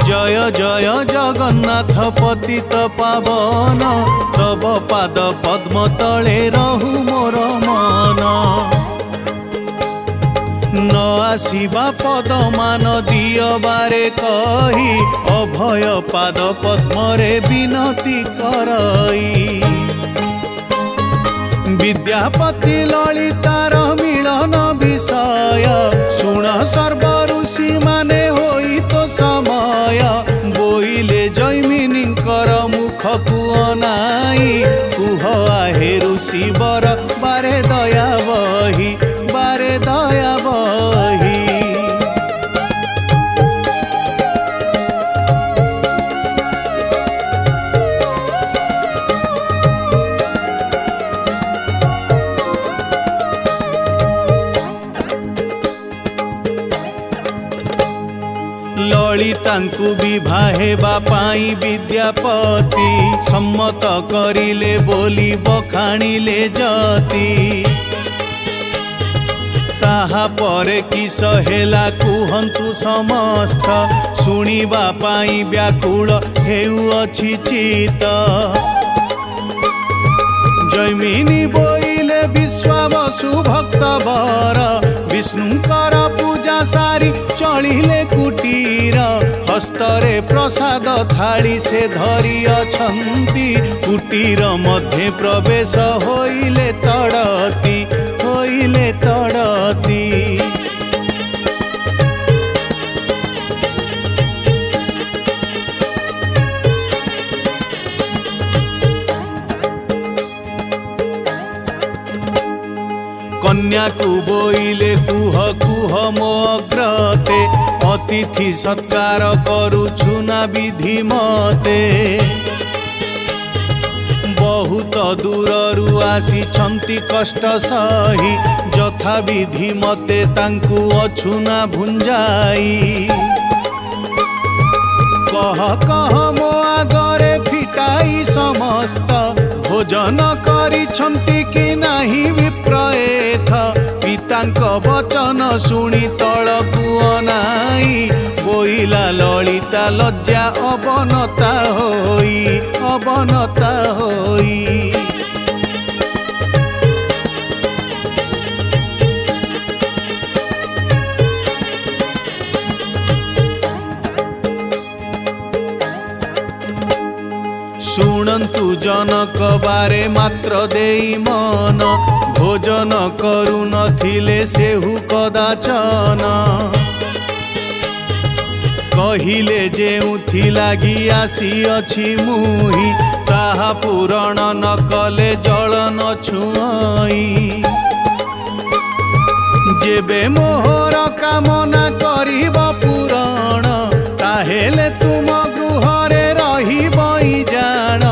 जय जय जगन्नाथ पतित पावन तब पाद पद्म तले रहु मोर मन न आसीबा पद मान दिय बारे कही अभय पाद पद्मरे विनती करई विद्यापति ललितार मिलन विषय शुण सर्व ऋषि माने होई तो समय बोइले जैमिनीकर मुख को अनाई कुह आहे ऋषि वर बारे दया बही बारे दया बही ललितांकु विवाहे बापाई विद्यापति सम्मत करिले बोली बखाणिले जति ताहा परे किस हेला कुहंतु समस्त शुणिबा पाई व्याकुल हेउअछि चित जैमिनी बोइले विश्वावसु भक्त वर विष्णुकर पूजा सारी चलिले कुटीर हस्तरे प्रसाद थाली से धरी अछंती कुटीर मध्य प्रवेश होइले तड़ती होइले तड़ती कन्या को बोइले कुह कुह मो अग्रते अतिथि सत्कार करुछु ना विधि मते बहुत दूररु आसी छंती कष्ट सही जथा विधि मते तांकु अछु ना भुंजाई कह कह मो आगरे फिटाई समस्त भोजन करी छंती कि नाही विप्रएथ पितांक वचन शुणी तळकु अनाई बोइला ललिता लज्जा अवनता होई शुणन्तु जनक बारे मात्र देई मन भोजन करू नथिले सेहु कदाचन कहिले जेउथि लागी आसी अछि मुहि ताहा पूरण न कले जल न छुई जेबे मोहर कामना करिब पूरण ताहेले तुम गृहरे रहिबई जान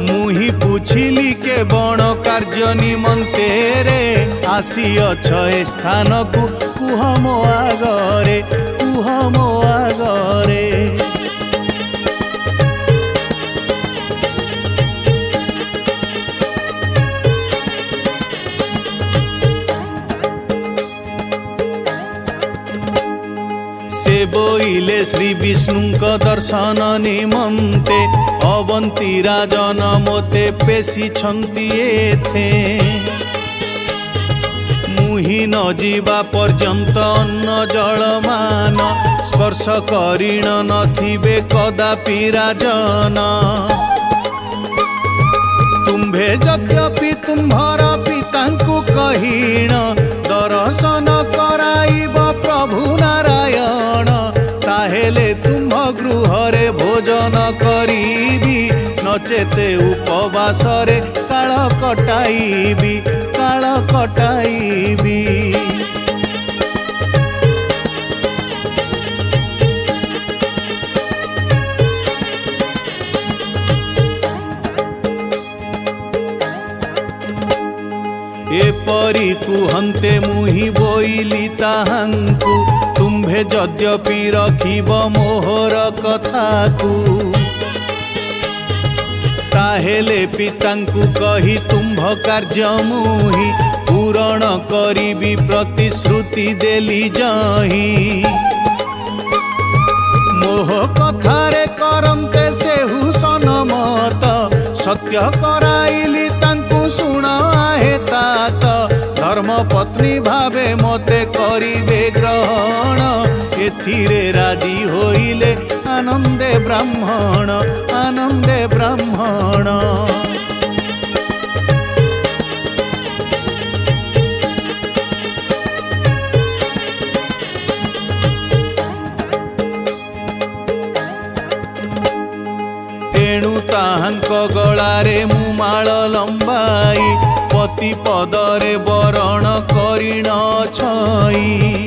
मुहि पुछिली के बण कार्य निमंते रे आसी अछ ए स्थान को कुह मो आगरे कुह मो आगरे से बोइले श्री विष्णु दर्शन निमंते अवंती राजन मोते पेशी छंती एथे मुहि न जीवा पर्यंत अन्न जलमान स्पर्श करिण नथिबे कदापि राजन तुम्भे यद्यपि तुम्भर पितांकु कहिण दर्शन कराइब प्रभु नारायण ताहेले तुम गृहरे भोजन करीबी नचेते उपवासरे काल कटाइबी काल कटाइबी एपरी कुहन्ते मुहि बोइली ताहांकु तुम्भे यद्यपि रखिब मोहर कथाकु ताहेले पितांकु कही तुम्भ कार्य मुहि पूरण करिबी प्रतिश्रुति देली जाही मोह कथारे करन्ते सेहु सनमत सत्य कराइली तांकु शुण आहे तात धर्म पत्नी भावे मते करिबे ग्रहण एथिरे राजी होइले आनंदे ब्राह्मण आनंदे ब्राह्मण। तेणु ताहांक गଳାରେ ମୁଁ ମାଳ ଲମ୍ବାଇ पति पदरे बरण करिण छई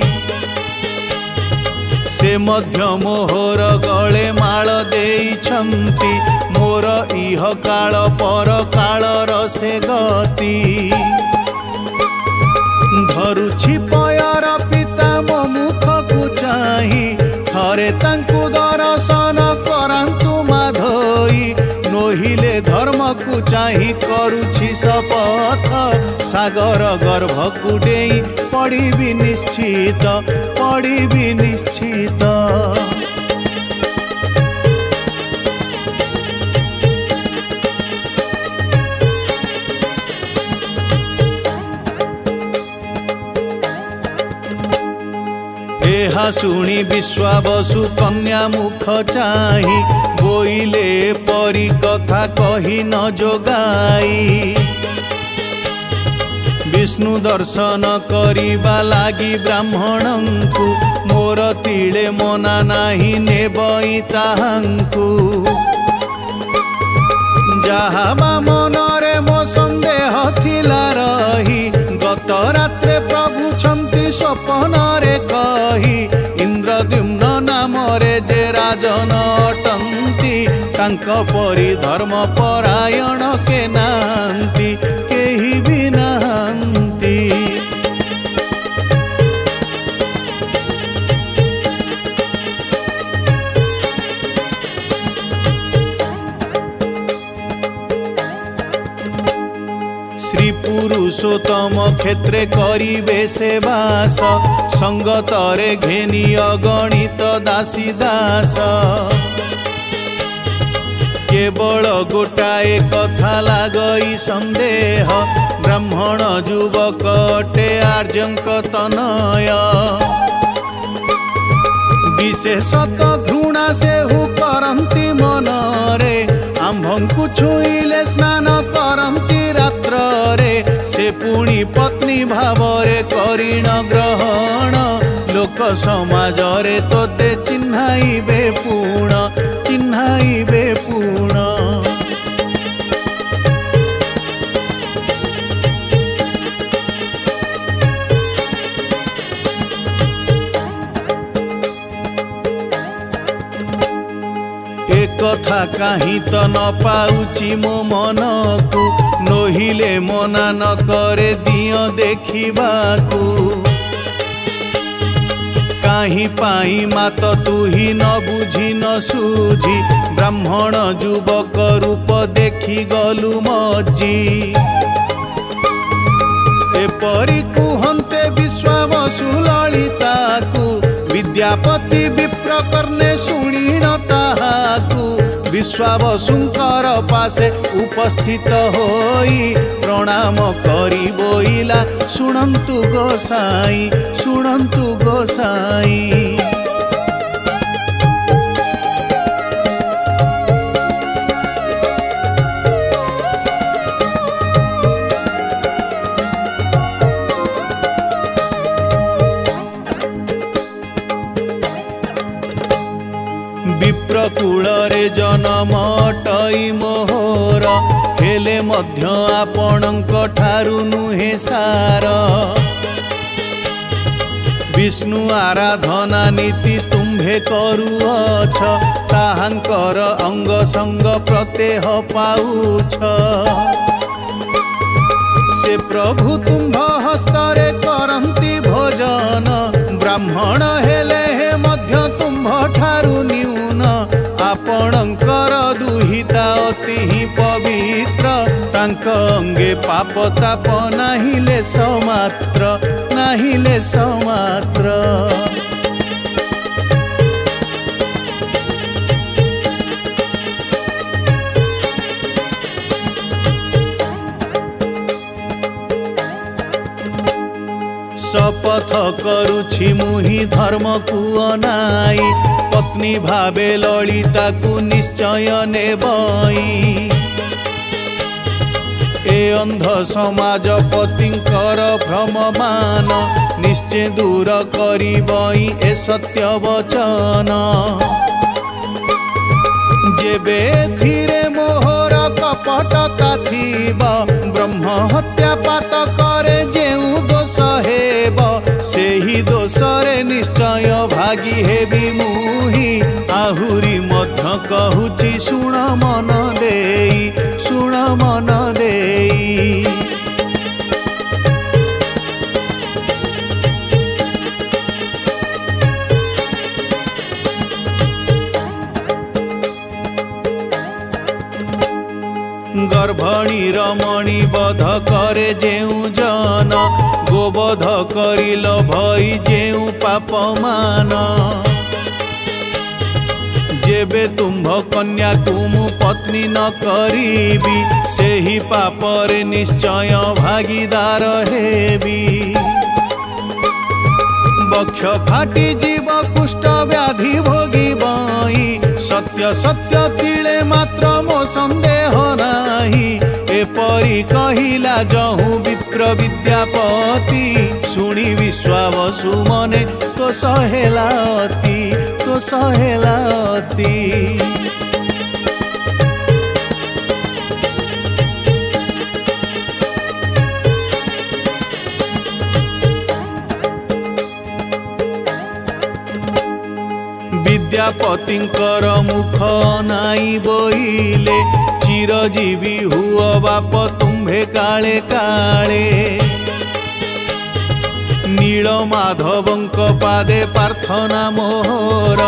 से मध्य मोहर गले माल देइछन्ति मोर इह काल पर कालर से गति धरुछि पयर पिता मो मुखकु चाही थरे तांकु दर्शन करांतु माधोई नोहिले धर्म को चाही करुछि शपथ सागर गर्भकु डेई पड़िबी निश्चित पड़िबी निश्चित। एहा शुणी विश्वावसु कन्या मुख चाही बोइले परी कथा कही न जोगाई विष्णु दर्शन करिबा लागी ब्राह्मणंकु मोर तिले मना नाही नेबई ताहांकु जहा मनरे मो संदेह थिला रही गत रात्रे प्रभु छंती स्वप्न रे कही इंद्रद्युम्न नाम रे जे राजन अटंती तांक परी धर्म परायण के नांती केही भी नांती। श्री पुरुषोत्तम क्षेत्रे करिबे से वास संगतरे घेनी अगणित दासी दास केवल गोटाए कथा लागई संदेह ब्राह्मण युवक अटे आर्यंक तनय विशेषत घृणा से हु करंती मनरे आंभंकु छुईले स्नान करंती रात्र रे से पुणी पत्नी भावरे करिण ग्रहण लोक समाज रे तोते चिन्हाइबे पूर्ण चिन्हाइबे पूर्ण। कथा कहीं तो न पाउची मो मन को नोहिले मना न करे दियो देखिबाकू कहीं पाई मात तू ही न बुझी न सूझी ब्राह्मण युवक रूप देखी गलु मज्जी एपरी कुहन्ते विश्वावसु ललिता को विद्यापति विप्र कर्णे शुणिण ताहाकु विश्वावसुंकर पासे उपस्थित होई प्रणाम करी बोइला शुणन्तु गोसाई शुणन्तु गोसाई। विप्रकूल रे जन्म अटई मोहर हेले मध्य आपणक ठारु नुहे सार विष्णु आराधना नीति तुम्भे करुअछ ताहांकर अंग संग प्रत्यह पाउछ से प्रभु तुम्भ हस्तरे करंती भोजन ब्राह्मण हेले हे मध्य तुम्भ ठारु न्यून आपणकर दुहिता अति ही पवित्र तांक अंगे पाप ताप नाही लेस मात्र नाही लेस मात्र शपथ करुछि मुहि धर्म को अनाई पत्नी भावे ललिता को निश्चय नेबई ए अंध समाज पतिंकर भ्रममान निश्चय दूर करिबई ए सत्य वचन जेबे एथिरे मोहर कपटता थिबा ब्रह्म हत्या पात करे जेउ दोष हेब सेही दोषरे निश्चय भागी हेबी मुहि आहुरी मध्य कहूची शुण मन देई शुण मन देई गर्भणी रमणी बध करे जेउ जन गोबध करिल भई जेउ पाप मान जेबे तुम्भ कन्या कुमु पत्नी न करीबी सेही पापरे निश्चय भागीदार हेबी बक्ष फाटी जीव कुष्ठ व्याधि भोगी बई सत्य सत्य तिले मात्र मो संदेह नाही एपरी कहिला जहु विप्र विद्यापति शुणी विश्वावसु मने तो सहेलाती तो सहेलाती विद्यापतिंकर मुख नाई बोइले चिरजीवी हुआ बाप तुम्भे काले काले नील माधवंक पादे प्रार्थना मोहर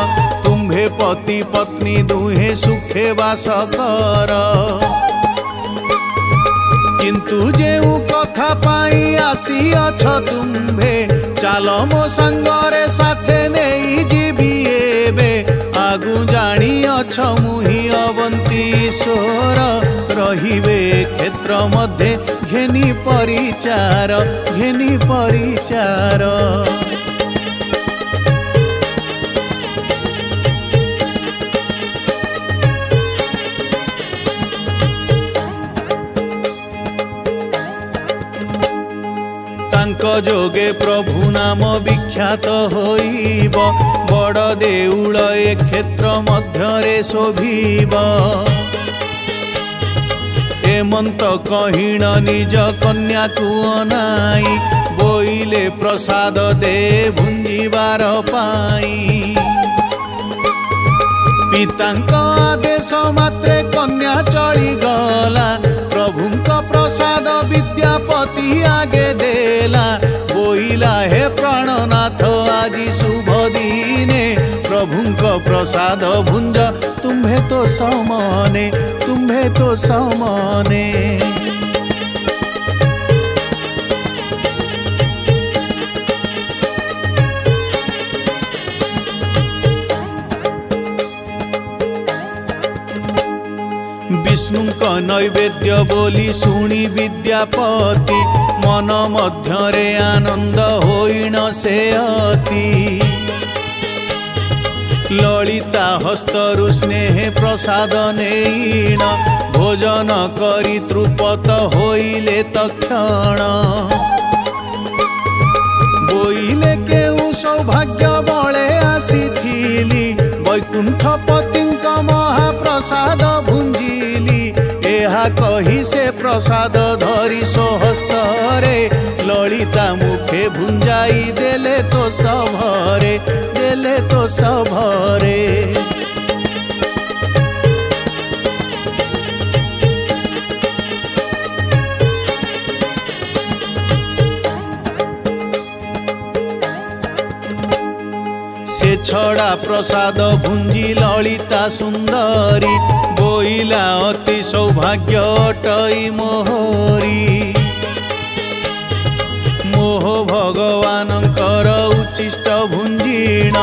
तुम्भे पति पत्नी दुहे सुखे वास कर किंतु जेउ कथा पाई आसी अछ तुम्भे चाल मो संगरे साथे नेई जीवी एबे आगु जानी अछ मुहि अवंतीश्वर रहिबे क्षेत्र मध्ये घेनी परिचार घेनी परिचार जोगे प्रभु नाम विख्यात होइब बड़ देउल ए क्षेत्र मध्यरे शोभिब एमंत कहिण निज कन्या को अनाई बोइले प्रसाद दे भुंजीबार पाई पितांक आदेश मात्रे कन्या चली गला प्रभुंक प्रसाद विद्यापति आगे देला बोइला हे प्राणनाथ आजी शुभ दिने प्रभुंक प्रसाद भुंज तुम्हे तो समाने तुम्हे तो समाने विष्णुक नैवेद्य बोली शुणी विद्यापति मन मध्यरे आनंद होइण से अति ललिता हस्तरु स्नेह प्रसाद नेइण भोजन करी तृपत होइले तक्षण बोइले केउ सौभाग्य बळे आसीथिली वैकुंठपतिंक महाप्रसाद भुंजिली एहा कही से प्रसाद धरी सोहस्तरे ललिता मुखे भुंजाई देले तो सभरे देले तो सभरे छड़ा प्रसाद भुंजी ललिता सुंदरी बोइला अति सौभाग्य अटई मोहरी मोह भगवानंकर उच्चिष्ट भुंजीण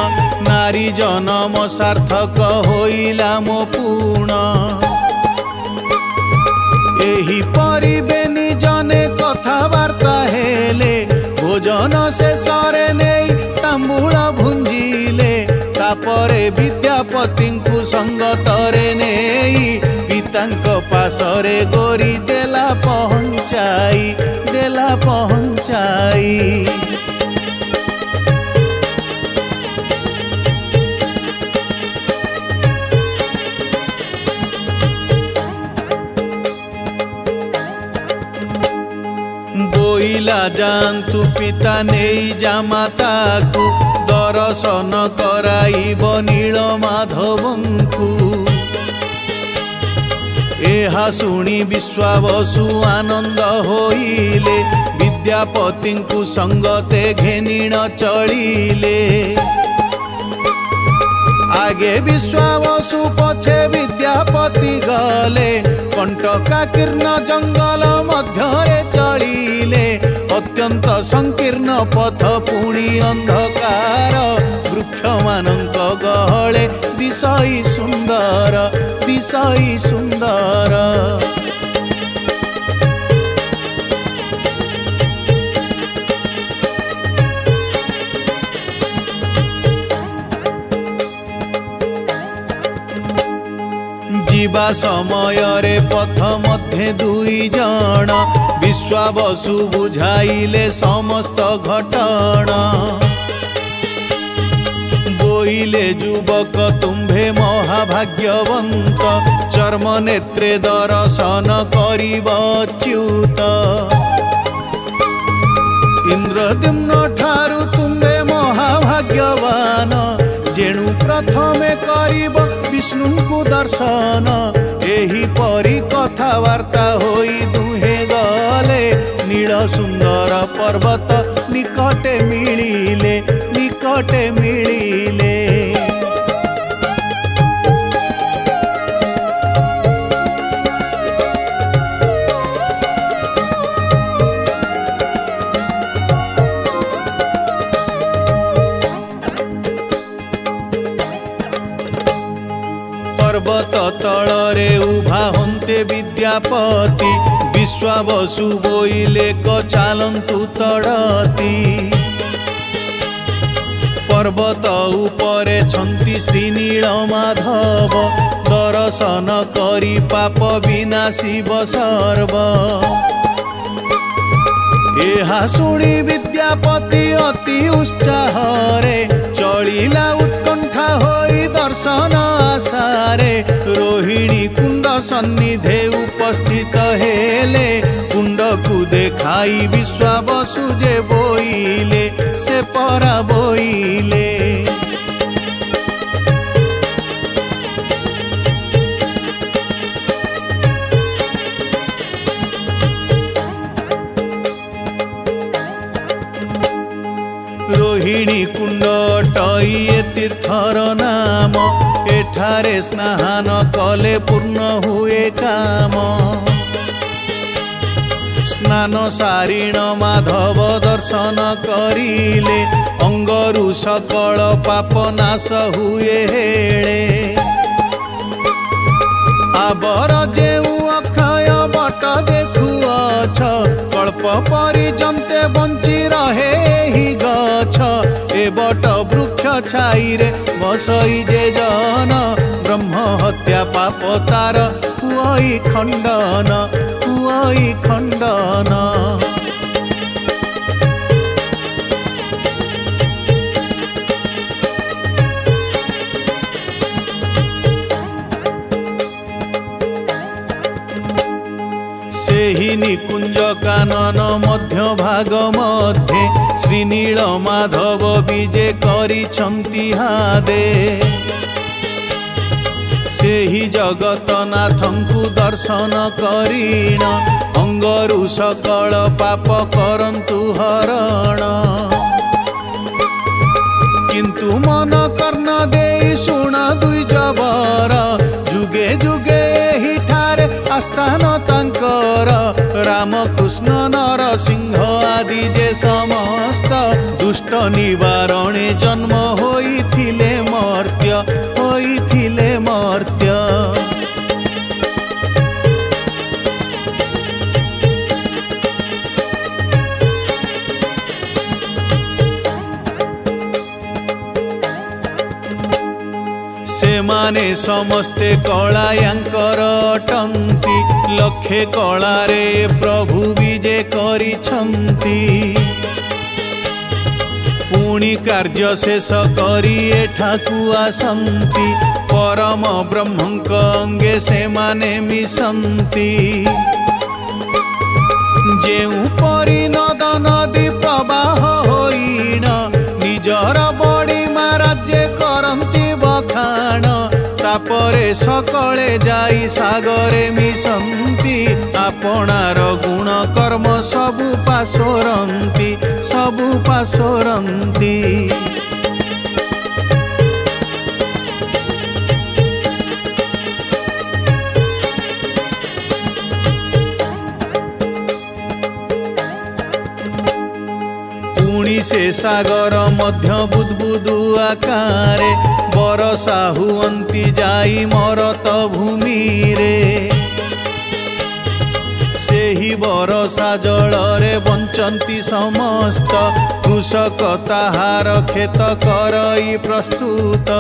नारी जन्म सार्थक होइला मो पूर्ण एही परिबेनी जने कथबार्ता हेले भोजन शेषरे नहीं तांबूल भुंजिले तापरे विद्यापति को संगतरे नहीं पितांक पासरे गोरी देला पहुंचाई बोइला जानतु पिता नहीं जामाता को दर्शन कराइब नील माधवंकु एहा सुनी विश्वावसु आनंद होइले विद्यापति को संगते घेनिण चलिले आगे विश्वावसु पछे विद्यापति गले कंटकाकीर्ण जंगल मध्यरे चलिले अत्यंत संकीर्ण पथ पुणी अंधकार वृक्ष मानक गहले दिशई सुंदर जीवा समय रे पथ मध्य दुई जण विश्वावसु बुझाइले समस्त घटना बोइले युवक तुम्भे महाभाग्यवंत चर्म नेत्रे दर्शन करिब अच्युत इंद्रद्युम्न ठारु तुम्भे महाभाग्यवान जेणु प्रथमे करिब विष्णु को दर्शन एही परी कथबार्ता होई दुहे गले नील सुंदर पर्वत निकटे मिलिले पर्वत तलरे उभा हन्ते विद्यापति विश्वावसु बोइले क चालन्तु तड़ती पर्वत उपरे छन्ति श्री नील माधव दर्शन करी पाप विनाशिब सर्व एहा सुनी विद्यापति अति उत्साहरे चलिला उत्कंठा होई दर्शन आशारे रोहिणी कुंड सन्निधे उपस्थित हेले कुंड को देखाई विश्वावसु जे बोइले से परा बोइले रोहिणी कुंड टई तीर्थर नाम एठारे स्नान कले पूर्ण हुए काम स्नान सारीण माधव दर्शन करिले अंगरु सकल पाप नाश हुए हेळे आबर जेउ अक्षय बट देखुअछ कल्प परिजन्ते बंची रहे ही गछ ए बट वृक्ष छाई रे बसई जे जन ब्रह्म हत्या पाप तार हुई खंडन सेहि निकुंज कानन मध्य भाग मध्ये श्रीनील माधव विजे करिछन्ति हादे सेहि जगतनाथंकु दर्शन करिण अंगरु सकल पाप करन्तु हरण किंतु मन कर्ण देई शुण दुई जबर जुगे जुगे एही ठारे आस्थान तांकर राम कृष्ण नरसिंह आदि जे समस्त दुष्ट निवारणे जन्म होइथिले मर्त्य सेमाने समस्ते कलायांकर अटंती लक्षे कलारे प्रभु विजे करिछंती पुणी कार्य शेष करी एठाकु आसंती परम ब्रह्मंक अंगे सेमाने मिसंती जेउ परी नद नदी प्रवाह होइण निजर बड़ी राज्य करंती बखाण तापरे सकले जाई सागरे मिसंती आपणार गुण कर्म सबु पासोरंती से सागर मध्य बुदबुदु आकारे बरसा हुअंती जाई मरत भूमि रे सेही बरसा जलरे बंचंती समस्त कृषक ताहार खेत करई प्रस्तुत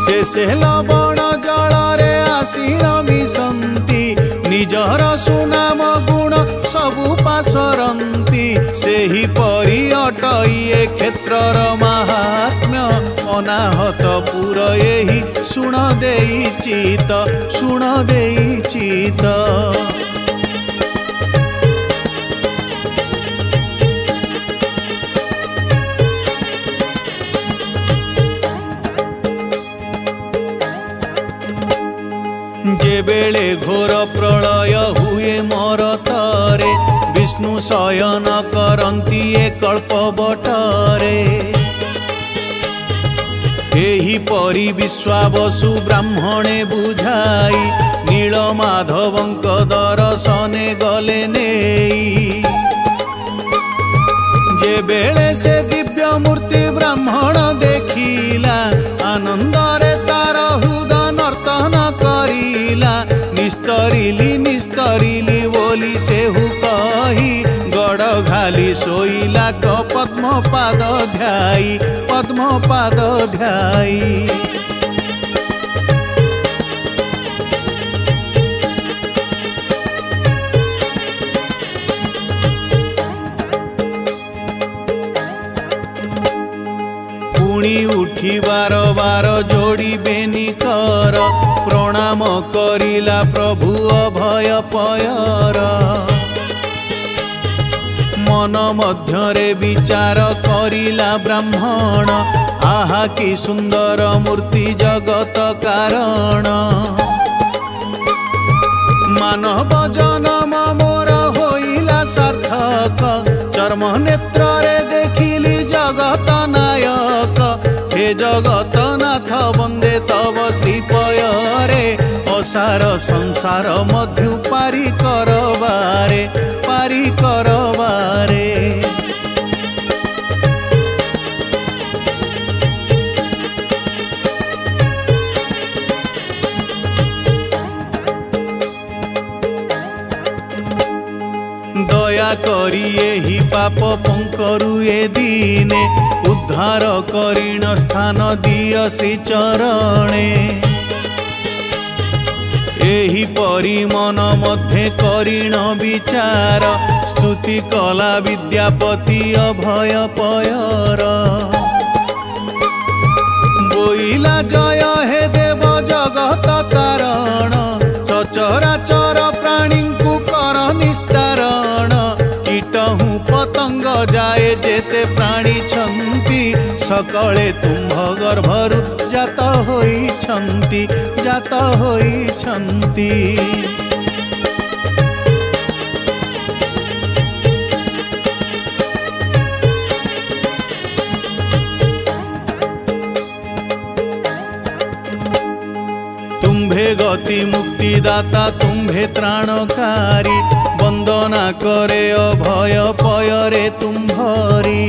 से लवण जलरे आसीन मिसंती निजर सुनाम गुण सबु पासरंती सेही परि अटइए क्षेत्रर महात्म्य अनाहत पुर एही शुण देई चित जे बेले घोर प्रलय हुए मरतरे विष्णु शयन करंती ए कल्पवटरे एही परि विश्वावसु ब्राह्मणे बुझाई नीलमाधवंक दर्शने गले नेई जे बेले से दिव्य मूर्ति ब्राह्मण देखिला आनंदरे तार हृद नर्तन करिला निस्तरिली बोली सेहु कही गड़ घाली शोइला क पद्म पाद ध्याई पुणी उठी बार बार जोड़ी बेनी कर प्रणाम करिला प्रभु अभय पयर मन मध्यरे विचार करिला ब्राह्मण आहा कि सुंदर मूर्ति जगत कारण मानव जन्म मोर होइला सार्थक चर्म नेत्र रे देखिली जगत नायक हे जगत नाथ वंदे तव श्रीपयरे असार संसार मध्यु पारी करबारे दया करी एही पाप पंकरु ए दीने उद्धार करिण स्थान दिय श्री चरणे एही परि मन मध्ये करिण विचार स्तुति कला विद्यापति अभय पयर बोइला जय हे देव जगत तारण सचराचर प्राणी को कर निस्तारण कीटहु पतंग जाए जेते प्राणी छंती सकले तुम्भ गर्भरु जात होइछंती तुम्भे गति मुक्तिदाता तुम्भे त्राणकारी वंदना करे अभय पयरे तुम्भरी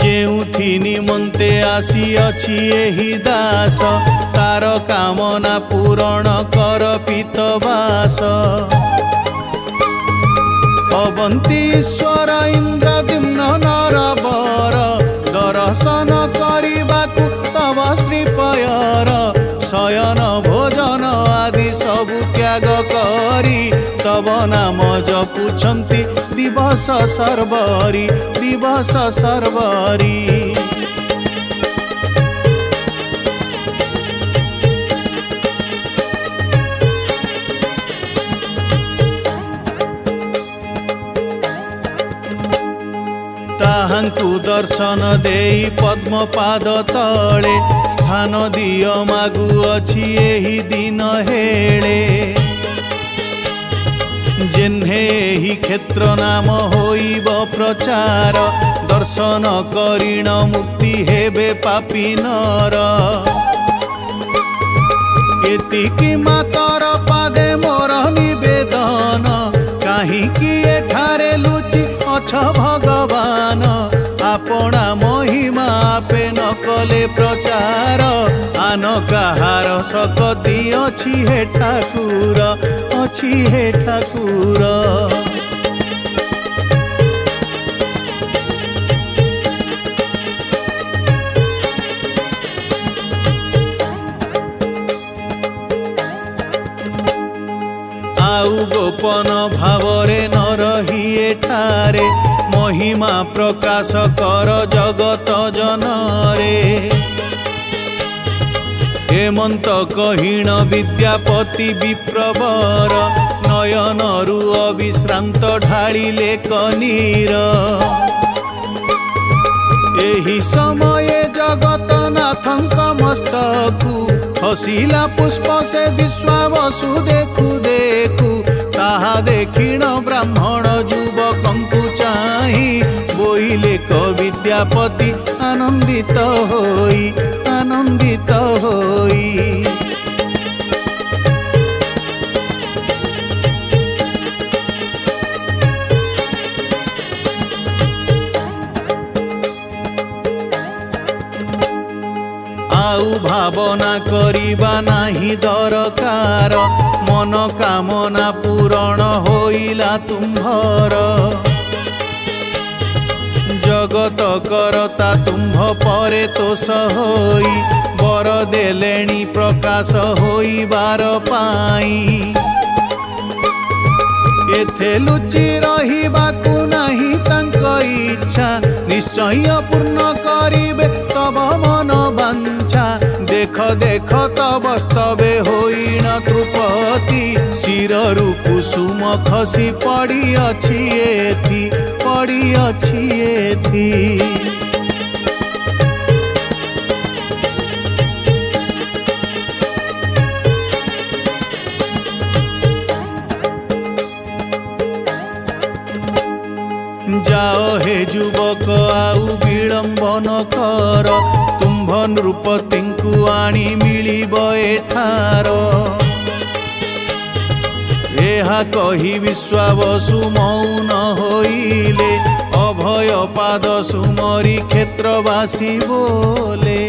जेउथि निमंते आसी अछि एहि दास तार कामना पूरण कर पीतवास अवंतीश्वर इंद्रद्युम्न नरवर दर्शन करबाकु तव श्रीपयर शयन भोजन आदि सबु त्याग करी तव नाम जपुछन्ति दिवस सर्वरी दिवस सर्वरी ताहांकु दर्शन देई पद्मपाद तले स्थान दिय मागु अछि एहि दिन हेळे जेन्हे एहि क्षेत्र नाम होइब प्रचार दर्शन करिण मुक्ति हेबे पापी नर एतिकी मातर पादे मोर निवेदन काहिकी एठारे लुचि अछ भगवान आपणा महिमा पे न कले प्रचार आन काहार सकती अछि हे ठाकुर अछि हे ठाकुर आउ गोपन भावरे न रही एठारे महिमा प्रकाश कर जगत जनरे हेमंत कहीण विद्यापति विप्रवर नयनरु अविश्रांत ढाळिले कनीर एहि समय जगत नाथंक मस्तकु हसिला पुष्प से विश्वावसु देखु देखु ताहा देखिण ब्राह्मण युवकंकु चाहि बोइले क विद्यापति आनंदित होई आनंदित होई आउ भावना करिबा नाही दरकार मन कामना पूरण होइला तुम्भर जगत करता तुम्भ परे तोष होई बर देलेणी प्रकाश होइबार पाई एथे लुचि रहिबाकु नाही तांक इच्छा निश्चय पूर्ण करिबे तब मन वांछा देख देख तब स्तवे होइण त्रुपति शिररु कुसुम खसी पड़ी अछि एथि पड़ी अछि एथि जाओ हे युवक आउ विलंबन कर तुम्भ नृपतिंकु आनी मिलिब एठार एहा कही विश्वावसु मौन होइले अभय पाद सुमरी क्षेत्रवासी बोले।